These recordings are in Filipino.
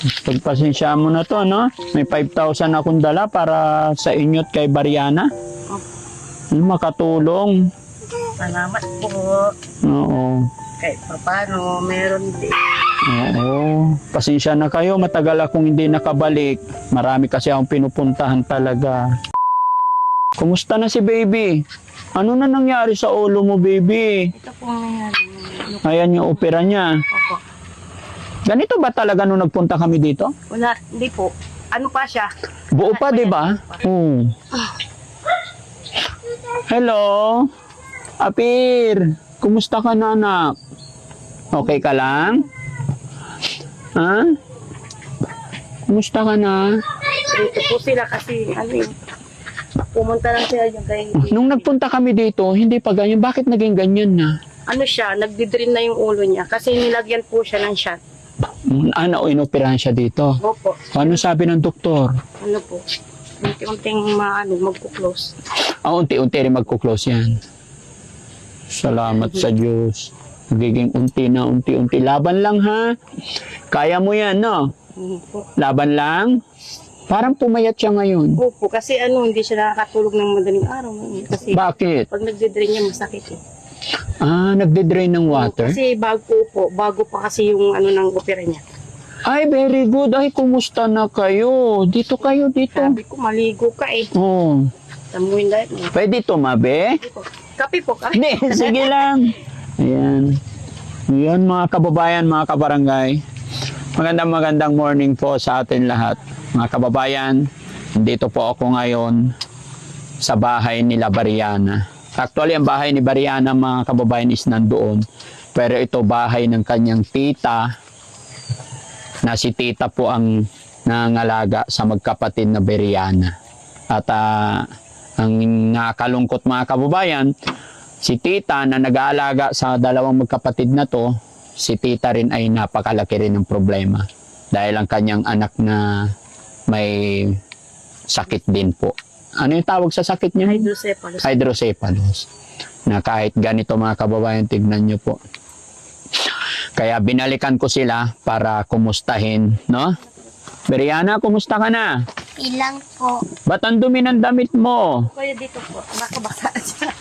Pagpasensya mo na to, no? May 5,000 akong dala para sa inyo't kay Bariana. Makatulong. Salamat po. Oo. Kahit paano, meron din. Oo. Pasensya na kayo, matagal akong hindi nakabalik. Marami kasi akong pinupuntahan talaga. Kumusta na si baby? Ano na nangyari sa ulo mo, baby? Ito po nangyari. Ayan yung opera niya. Opo. Ganito ba talaga nung nagpunta kami dito? Wala, hindi po. Ano pa siya? Buo pa, di ba? Oo. Hello? Apir, kumusta ka na, anak? Okay ka lang? Ha? Kumusta ka na? Dito po sila kasi, pumunta lang sila yung kay... Nung nagpunta kami dito, hindi pa ganyan. Bakit naging ganyan na? Ano siya, nagdidrain na yung ulo niya kasi nilagyan po siya ng shot. Ano, inoperahan siya dito? Opo. Ano sabi ng doktor? Ano po? Unti-unting magkuklose. Unti-unti rin magkuklose yan. Salamat sa Diyos. Nagiging unti na unti-unti. Laban lang, ha? Kaya mo yan, no? Opo. Laban lang? Parang pumayat siya ngayon. Opo, kasi hindi siya nakakatulog ng madaling araw. Kasi Bakit? pag nagdidrain niya, masakit eh. Nagde-drain ng water? Kasi bago pa kasi yung ng opera niya. Ay, very good. Ay, kumusta na kayo? Dito kayo, dito. Sabi ko, maligo ka eh. Oh. Tamuin dahil. Pwede tumabi? Kape po, kape. Hindi, sige lang. Ayan. Ayan, mga kababayan, mga kabarangay. Magandang morning po sa atin lahat. Mga kababayan, dito po ako ngayon sa bahay nila Bariana. Actually, ang bahay ni Bariana, mga kababayan, is nandoon. Pero ito bahay ng kanyang tita, na si tita po ang nangalaga sa magkapatid na Bariana. At ang nakakalungkot, mga kababayan, si tita na nag-aalaga sa dalawang magkapatid na to, si tita rin ay napakalaki rin ng problema. Dahil ang kanyang anak na may sakit din po. Ano yung tawag sa sakit niya? Hydrocephalus. Hydrocephalus. Na kahit ganito, mga kababayan, tignan nyo po. Kaya binalikan ko sila para kumustahin, no? Bariana, kumusta ka na? Ilang po. Ba't ang dumi ng damit mo? Kaya dito po, nakabasa siya.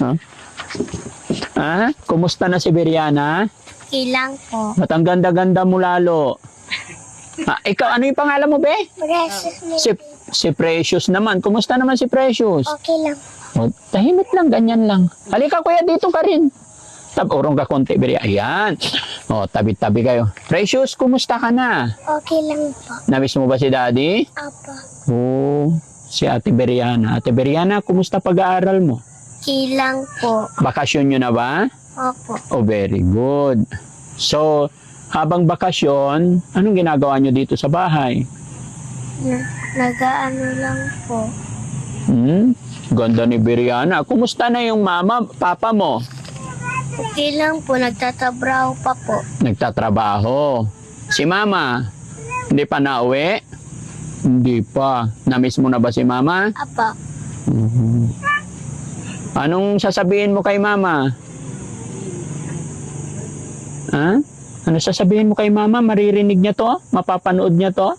Kumusta na si Bariana? Ilang po. Ba't ang ganda-ganda mo lalo? Ikaw, ano yung pangalan mo, be? Precious me. Si Precious naman. Kumusta naman si Precious? Okay lang. Tahimik lang, ganyan lang. Halika, kuya, dito ka rin. Urong ka konti, Beri. Ayan. Tabi-tabi kayo. Precious, kumusta ka na? Okay lang po. Namiss mo ba si Daddy? Apo. Si Ate Beriana. Ate Beriana, kumusta pag-aaral mo? Ilang po. Bakasyon nyo na ba? Opo. Very good. So, habang bakasyon, anong ginagawa nyo dito sa bahay? Nagaano lang po. Ganda ni Beriana. Kumusta na yung papa mo? Okay lang po. Nagtatabraho pa po. Nagtatrabaho. Si mama, hindi pa nauwi? Hindi pa. Namiss mo na ba si mama? Apa. Anong sasabihin mo kay mama? Ano sasabihin mo kay mama? Maririnig niya to? Mapapanood niya to?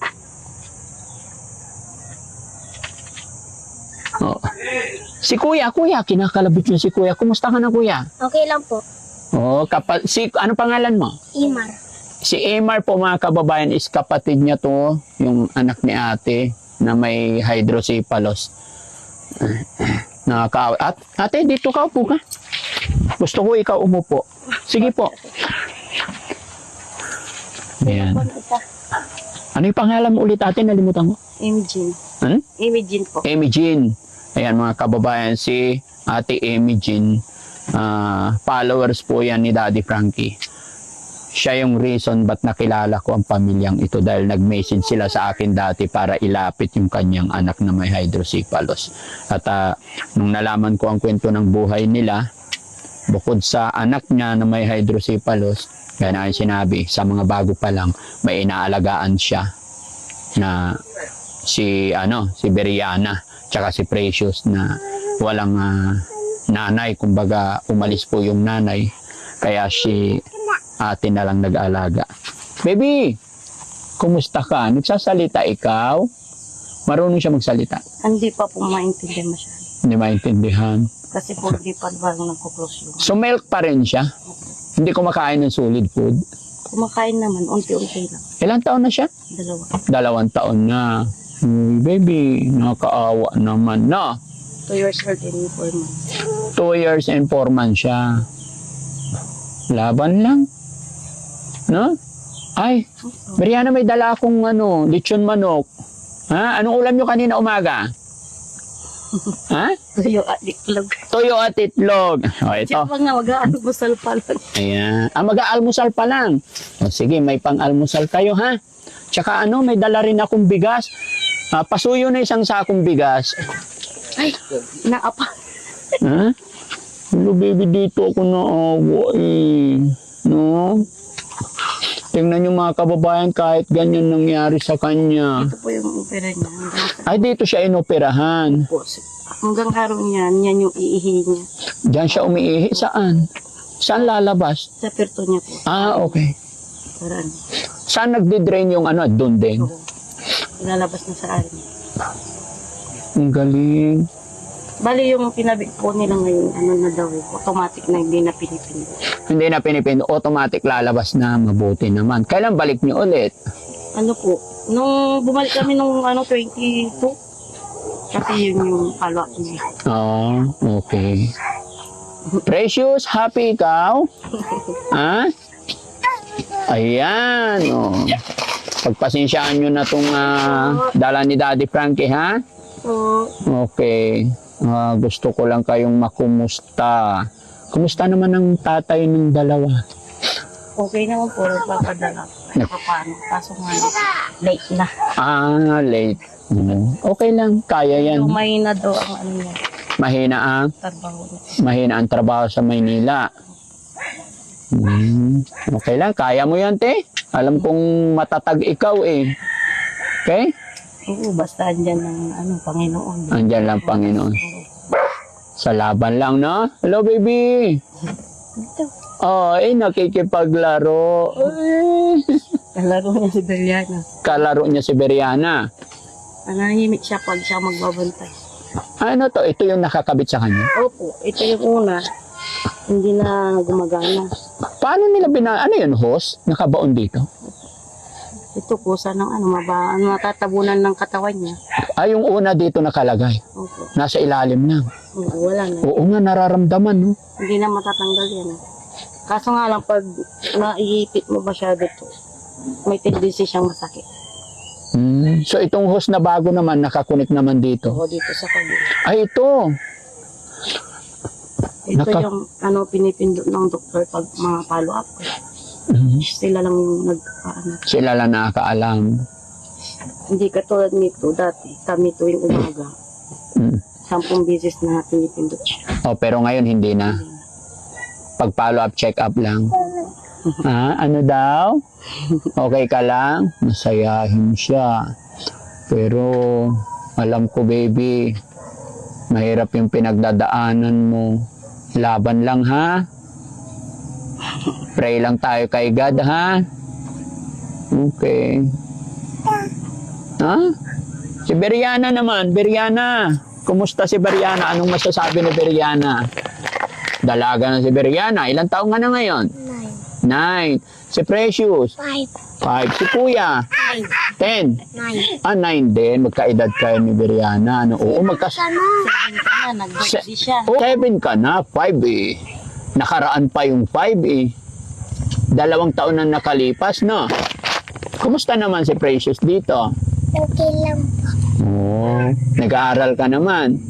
Si kuya, kinakalabit niya si kuya. Kumusta ka na, kuya? Okay lang po. Ano pangalan mo? Imar. Si Emar po, mga kababayan, is kapatid niya to, yung anak ni ate na may hydrocephalus. Ate, dito ka, upo ka. Gusto ko ikaw umupo. Sige po. Ayan. Ano yung pangalan mo ulit, ate? Nalimutan ko. Imogene. Imogene po. Imogene. Ayan, mga kababayan, si Ate Imogene. Followers po yan ni Daddy Frankie. Siya yung reason ba't nakilala ko ang pamilyang ito dahil nag-message sila sa akin dati para ilapit yung kanyang anak na may hydrocephalus. At nung nalaman ko ang kwento ng buhay nila, bukod sa anak niya na may hydrocephalus, kaya na sinabi, sa mga bago pa lang, may inaalagaan siya na si Beriana, tsaka si Precious na walang nanay, kumbaga umalis po yung nanay, kaya si ate na lang nag-aalaga. Baby, Kumusta ka? Nagsasalita ikaw? Marunong siya magsalita? Hindi pa po maintindihan masyado. Hindi maintindihan. Kasi po hindi pa ba nagkuklose yung... So milk pa rin siya? Hindi kumakain ng solid food? Kumakain naman, unti-unti lang. Ilang taon na siya? 2 2. taon na. Baby, nakakaawa naman na. 2 years old and 4 months. 2 years and 4 months siya. Laban lang. No? Ay, Brianna, may dala akong lechon manok. Ha? Anong ulam nyo kanina umaga? Ha? Tuyo at itlog. Toyo at itlog. O, ito. Siya pa nga mag-aalmusal pa lang. Ayan. Mag-aalmusal pa lang. O, sige, may pang-almusal kayo, ha? Tsaka may dala rin akong bigas. Pasuyo na isang sakong bigas. Ay, naapa. Ha? Hello, baby, dito ako naawa eh. No? Tingnan nyo mga kababayan, kahit ganyan nangyari sa kanya. Ito po yung opera niya. Ay, dito siya inoperahan. Hanggang araw niyan, yan yung iihi niya. Diyan siya umiihi. Saan? Saan lalabas? Sa perto niya po. Okay. Para ano. Saan nagdi-drain yung doon din? Oo. Ilalabas na sa akin. Ang galing. Bali yung pinabit po nila ngayon, na daw, automatic na hindi na pinipindot. Hindi na pinipindot. Automatic lalabas na. Mabuti naman. Kailan balik niyo ulit? Ano po, nung bumalik kami nung 22, kasi yun yung follow-up niya. Okay. Precious, happy ikaw? Ha? Ayan, Pagpasensyaan nyo na itong dala ni Daddy Frankie, ha? So, Okay. Gusto ko lang kayong makumusta. Kumusta naman ang tatay ng dalawa? okay naman po, papadala. Paano? Kaso nga, late na. Late. Okay lang, kaya yan. So, mahina daw ang niya, Mahina ang trabaho niya. mahina ang trabaho sa Maynila. Okay lang, kaya mo yan, te. Alam kong matatag ikaw eh. Okay? Oo, basta andyan ng Panginoon. Andyan lang, Panginoon. Sa laban lang, no? Hello, baby. Ito, Nakikipaglaro. kalaro niya si Beliana. Kalaro niya si Beriana. Nanahimik siya pag siya magbabantay. Ano to? Ito yung nakakabit sa kanya? Opo, ito yung una. Hindi na gumagana. Paano nila ano yun, hose? Nakabaon dito? Ito po, sanang matatabunan ng katawan niya. Yung una dito nakalagay. Opo. Nasa ilalim na. Oo, wala na. Oo nga, nararamdaman, no? Hindi na matatanggal yan. Kaso nga lang, pag naiipit mo masyado ito, may tendency siyang masakit. So itong hose na bago naman, nakakunik naman dito. O dito sa kabila. Ay, ito. Ito yung pinipindot ng doktor pag mga follow-up ko. Sila lang yung Sila lang nakakaalam. Hindi katulad nito, dati kami tuwing umaga. 10 beses na pinipindot siya. Pero ngayon hindi na. Pag follow-up, check-up lang. Ano daw? Okay ka lang? Masayahin siya. Pero alam ko, baby, mahirap yung pinagdadaanan mo. Laban lang, ha? Pray lang tayo kay God, ha? Okay. Ha? Si Beriana naman. Beriana. Kumusta si Beriana? Anong masasabi ni Beriana? Dalaga na si Beriana. Ilang taong nga na ngayon? 9. Si Precious? 5. 5. Si Kuya? 10. 9. 9 din. Magkaedad kayo ni Beriana. Oo, 7 ka na, nag-birthday siya. 7 ka na. 5 eh. Nakaraan pa yung 5 eh. 2 taon na nakalipas, no? Kumusta naman si Precious dito? Okay lang po. Nag-aaral ka naman.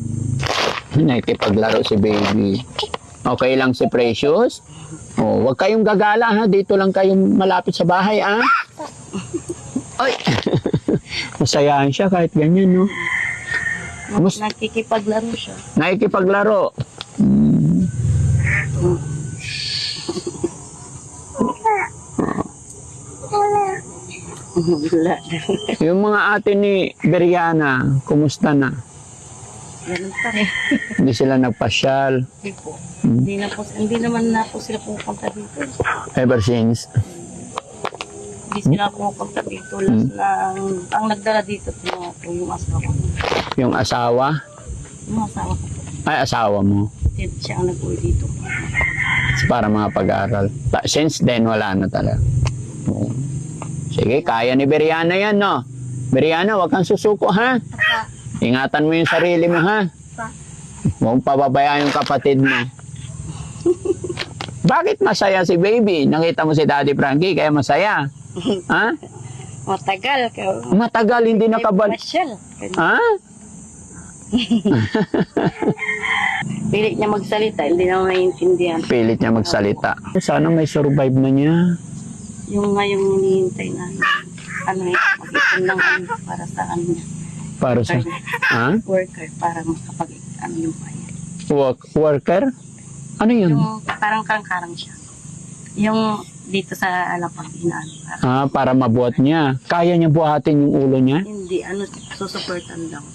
Nakikipaglaro si baby. Okay lang si Precious? Huwag kayong gagala, ha? Dito lang kayong malapit sa bahay, ha? Ay! Masayahan siya kahit ganyan, no? Nakikipaglaro siya. Nakikipaglaro. Wala. Yung mga ate ni Beriana, kumusta na? Ganun pa rin. Hindi sila nagpasyal Hindi po. Hindi naman na po sila pupunta dito. ever since. Hindi sila pumupunta dito. Last na, ang nagdala dito yung asawa. Yung asawa? Yung asawa ko. Ay, asawa mo. Siya ang nag-uwi dito. Para mga pag-aaral. Since then, wala na talaga. Oo. Sige, kaya ni Beriana yan, no? Beriana, wag kang susuko, ha? Ingatan mo yung sarili mo, ha? Huwag pababayaan yung kapatid mo. Bakit masaya si baby? Nakita mo si Daddy Frankie, kaya masaya. Ha? Matagal. Matagal, hindi nakabalik. Masyal. Ha? Pilit niya magsalita, hindi na maintindihan. Pilit niya magsalita. Sana may survive na niya. Yung ngayong hinihintay na, mag-ipon lang para sa niya. Para sa... Ha? Worker, para makapag-ano yung bayan. Worker? Ano yun? Yung parang karang-karang siya. Yung dito sa Alapag, inaano. Para mabuhat niya. Kaya niya buhatin yung ulo niya? Hindi, susuportan lang.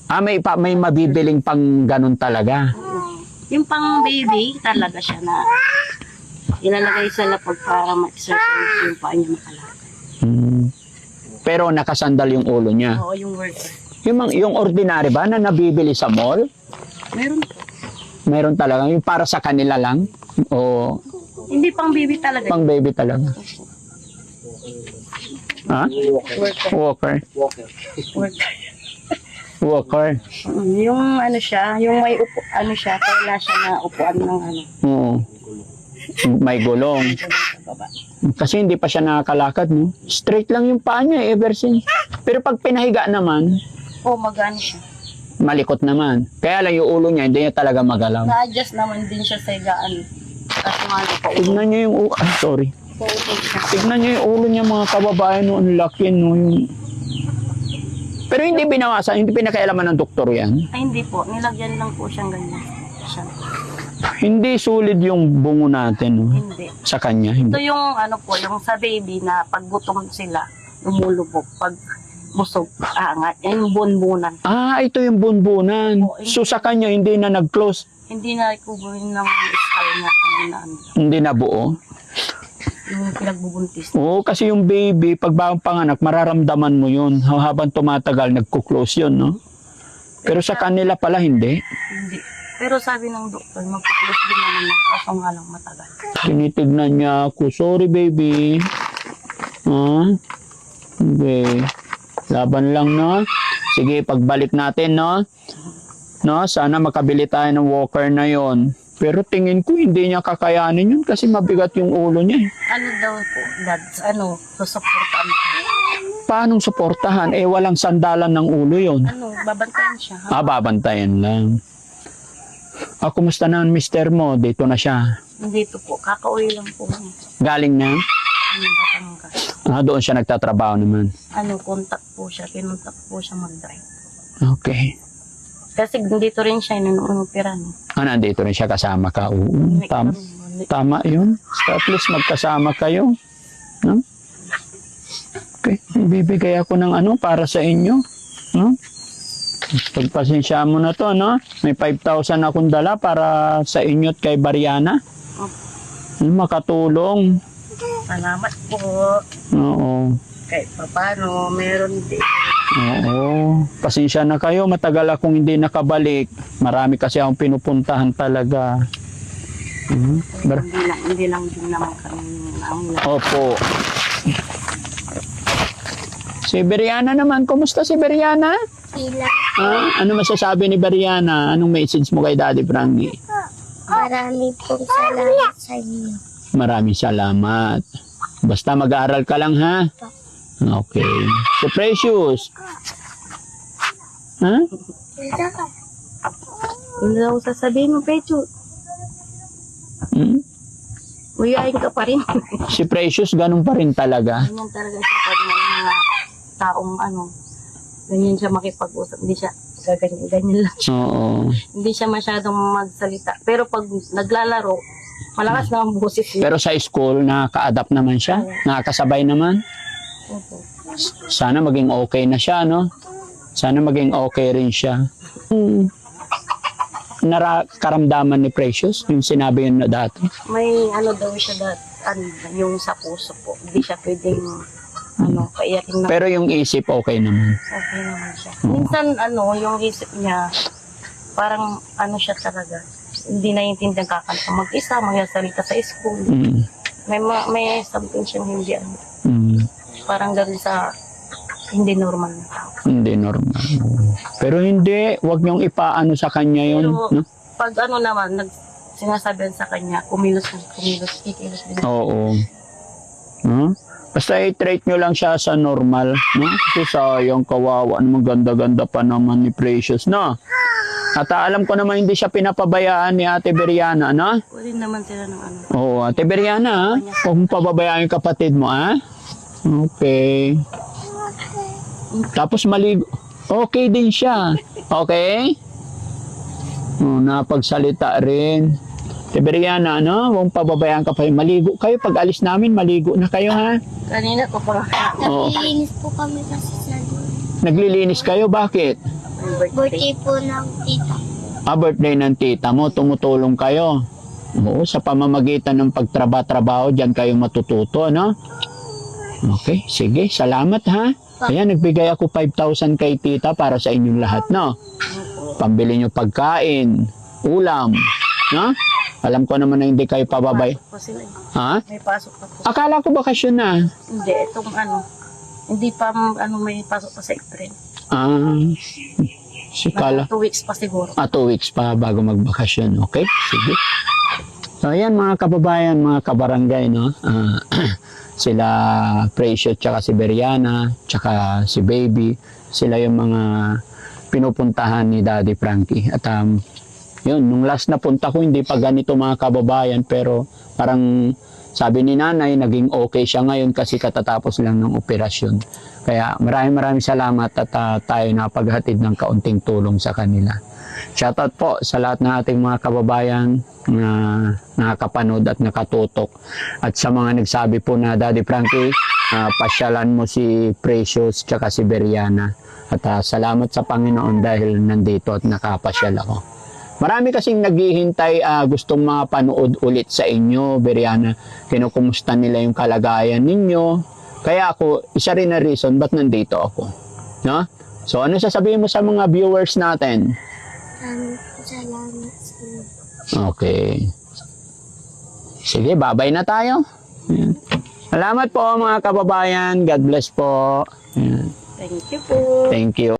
Para May mabibiling pang ganun talaga. yung pang baby, talaga siya na ilalagay sa lapag para ma-exercise yung paa niya makalakad. Pero nakasandal yung ulo niya. Oo, yung worker. Yung ordinary ba na nabibili sa mall? Meron. Meron talaga. Yung para sa kanila lang? O Hindi pang baby talaga. pang baby talaga? Ha? Worker. Walker. Worker. Walker. Yung siya, yung may siya, kaya siya na upuan ng Oo. May gulong. sa baba. Kasi hindi pa siya nakakalakad, no? Straight lang yung paa niya ever since. Pero pag pinahiga naman, Magano siya. malikot naman. Kaya lang yung ulo niya, hindi niya talaga magalaw. Na-adjust naman din siya sa higaan. Kaso nga pa Tignan niyo yung ulo. Sorry. Pautog siya. Tignan niyo yung ulo niya, mga kababayan, no? Ang laki, no? Pero hindi binawasan, hindi pinakailaman ng doktor yan. Ay, hindi po. Nilagyan lang po siyang ganyan. Siya. Hindi solid yung bungo natin, no? Hindi. Sa kanya. Ito Hindi. yung yung sa baby na pag gutom sila, lumulubog. Pag busog, aangat. Yan yung bunbunan. Ito yung bunbunan. So sa kanya, hindi na nag-close. Hindi na ikubuhin ng skull niya. Hindi na Hindi na buo. yung pinagbubuntis. Oo, kasi yung baby, pag bagong panganak, mararamdaman mo yun. Habang tumatagal, nagko-close yun, no? Pero sa kanila pala, hindi. Hindi. Pero sabi ng doktor, magpa-close din naman na. Kaso nga lang matagal. Tinitignan niya ako. Sorry, baby. Okay. Laban lang, no? Sige, pagbalik natin, no? No, sana makabili tayo ng walker na yon. Pero tingin ko hindi niya kakayanin yun kasi mabigat yung ulo niya. Ano daw po, dads, susuportaan ko. Paanong suportahan? Walang sandalan ng ulo yon. Babantayan siya. Babantayan lang. Kumusta na ang mister mo? Dito na siya. Dito po, kakauwi lang po. Galing na? Batangas. Doon siya nagtatrabaho naman. Contact po siya. Pinuntak po siya mag-drive. Okay. Kasi dito rin siya, nung pera, no? Nandito rin siya kasama ka. Oo, tama yun. So at least magkasama kayo. No? Okay. Bibigay ako ng para sa inyo. No? Pagpasensya mo na to, no? May 5,000 akong dala para sa inyo at kay Bariana. Makatulong. Salamat po. Oo. Kahit paano, meron din. Oo. Pasensya na kayo. Matagal akong hindi nakabalik. Marami kasi akong pinupuntahan talaga. Hindi lang din naman kami ang Opo. Si Beriana naman. Kumusta si Beriana? Sila. Ano masasabi ni Beriana? Anong message mo kay Daddy Frankie? Marami pong salamat sa inyo. Maraming salamat. Basta mag-aaral ka lang, ha? Okay. Si Precious. Ha? Ano daw sasabihin mo, Pecho? Uyain ka pa rin. Si Precious, ganun pa rin talaga. Ganyan talaga siya pag may mga taong ganyan siya makipag-usap. Hindi siya ganyan lang. Oo. Hindi siya masyadong magsalita. Pero pag naglalaro, malakas na ang boses niya. Pero sa school, nakaka-adapt naman siya. Nakakasabay naman. Opo. Sana maging okay na siya, no? Sana maging okay rin siya. karamdaman ni Precious? Yung sinabi yun na dati? May ano daw siya yung sa puso po. Hindi siya pwedeng kaiyakin na. Pero yung isip okay naman. Okay naman siya. Minsan yung isip niya, parang siya talaga. Hindi naiintindihan kakanta mag-isa, magsasalita sa school. Mm. May something siyang hindi parang gano'n sa hindi normal na tao. Hindi normal. Pero hindi, wag niyong ipaano sa kanya yun. Pero No? pag naman, sinasabihan sa kanya, kumilos, kikilos din. Oo. No? Basta i-treat nyo lang siya sa normal. No? Kasi sayang, kawawa naman, ganda-ganda pa naman ni Precious. No? At alam ko naman hindi siya pinapabayaan ni Ate Beriana, no? Pwede naman sila ng Oo, Ate Beriana, ha? Huwag mong pababayaan yung kapatid mo, ha? Okay. Tapos maligo. Okay din siya. Okay? Napagsalita rin. Ate Beriana, no? Huwag mong pababayaan ka pa. Maligo kayo. Pag alis namin, maligo na kayo, ha? Kanina ko pa Oo. Naglilinis po kami kasi sa Naglilinis kayo? Bakit? birthday po ng tita. Birthday ng tita mo, tumutulong kayo. Oo, sa pamamagitan ng pagtrabaho, dyan kayo matututo, no? Okay, sige, salamat ha. Ayan, nagbigay ako 5,000 kay tita para sa inyong lahat, no? Pambili nyo pagkain, ulam, no? Alam ko naman na hindi kayo pababay. pa sila. Ha? May pasok pa po. Akala ko bakasyon na. Hindi, itong hindi pa may pasok pa sa April. Si Kala. 2 weeks pa siguro. 2 weeks pa bago magbakasyon. Okay, sige. So, ayan mga kababayan, mga kabarangay, no? Sila Precious, tsaka si Beriana, tsaka si Baby. Sila yung mga pinupuntahan ni Daddy Frankie. At yun, nung last na punta ko, hindi pa ganito mga kababayan, pero parang sabi ni nanay, naging okay siya ngayon kasi katatapos lang ng operasyon. Kaya maraming salamat at tayo napaghatid ng kaunting tulong sa kanila. Shoutout po sa lahat ng ating mga kababayan na nakakapanood at nakatutok. At sa mga nagsabi po na Daddy Frankie, pasyalan mo si Precious tsaka si Beriana. At salamat sa Panginoon dahil nandito at nakapasyal ako. Marami kasing naghihintay, gustong mapanood ulit sa inyo, Beriana. Kinukumusta nila yung kalagayan ninyo. Kaya ako, isa rin na reason ba't nandito ako. No? So, ano sasabihin mo sa mga viewers natin? Salamat sa inyo. Okay. Sige, babay na tayo. Ayan. Salamat po mga kababayan. God bless po. Ayan. Thank you po. Thank you.